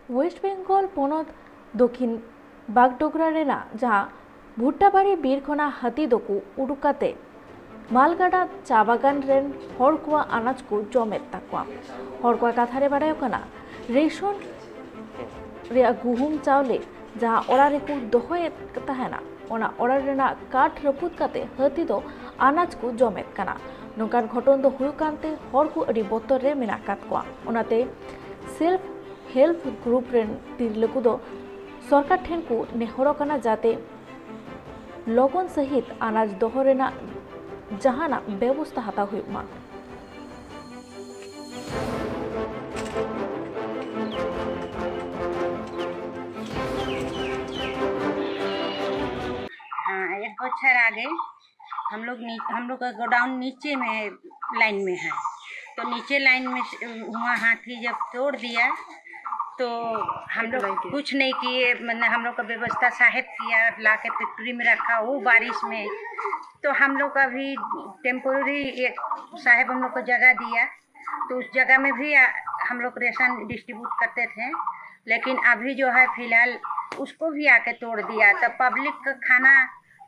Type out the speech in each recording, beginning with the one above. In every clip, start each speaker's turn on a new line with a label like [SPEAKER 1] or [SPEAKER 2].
[SPEAKER 1] West Bengal পনत दक्षिण बागडोगरा रेना जहाँ भुट्टाबाड़ी बीरखोना हाथी दको उडुकाते मालगाड़ा चा बागान रेन हर कुआ अनाज को जमेत ताकुआ हर कुआ कथा रे बाड़ाय कना रेशन रे गुहुम चावले जहाँ ओरा रे को दोहए तहना ओना ओरा रेना काठ रपुद काते हाथी दो अनाज को जमेत कना नोकान घटन दो हुयु कानते हर को अडी बतर रे मेना कात कुआ ओनाते सेल्फ हेल्प ग्रुप रेन तिरले को दो सरकार ठेन को नेहर कना जाते लगन सहित अनाज दोह रेना जहाना व्यवस्था हता हुयुमा।
[SPEAKER 2] हाँ, एक बच्चर आगे हम लोग का गोडाउन नीचे में लाइन में है, तो नीचे लाइन में वहाँ हाथी जब तोड़ दिया तो हम लोग कुछ नहीं किए, मतलब हम लोग का व्यवस्था साहेब किया, ला के फैक्ट्री में रखा वो बारिश में। तो हम लोग का भी टेम्पोररी एक साहेब हम लोग को जगह दिया, तो उस जगह में भी हम लोग रेशन डिस्ट्रीब्यूट करते थे। लेकिन अभी जो है फिलहाल उसको भी आके तोड़ दिया, तो पब्लिक का खाना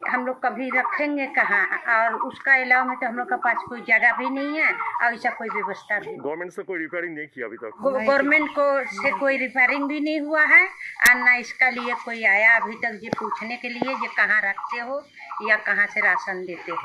[SPEAKER 2] हम लोग कभी रखेंगे कहाँ, और उसका अलावा में तो हम लोग के पास कोई जगह भी नहीं है और ऐसा कोई व्यवस्था भी।
[SPEAKER 3] गवर्नमेंट से कोई रिपेयरिंग नहीं किया अभी तक?
[SPEAKER 2] गवर्नमेंट को से कोई रिपेयरिंग भी नहीं हुआ है और ना इसका लिए कोई आया अभी तक ये पूछने के लिए ये कहाँ रखते हो या कहाँ से राशन देते हो।